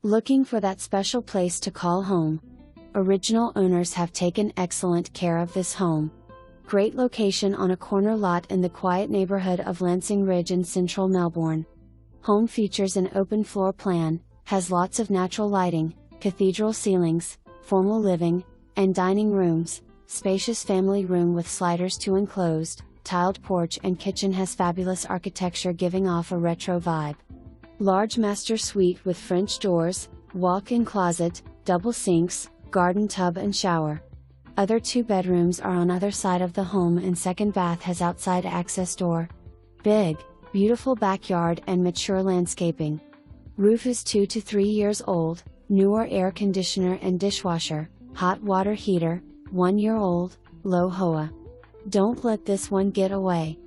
Looking for that special place to call home? Original owners have taken excellent care of this home. Great location on a corner lot in the quiet neighborhood of Lansing Ridge in Central Melbourne. Home features an open floor plan, has lots of natural lighting, cathedral ceilings, formal living and dining rooms, spacious family room with sliders to enclosed, tiled porch and kitchen, has fabulous architecture giving off a retro vibe. Large master suite with French doors, walk-in closet, double sinks, garden tub and shower. Other 2 bedrooms are on other side of the home and second bath has outside access door. Big, beautiful backyard and mature landscaping. Roof is 2 to 3 years old, newer air conditioner and dishwasher, hot water heater, 1 year old, low HOA. Don't let this one get away.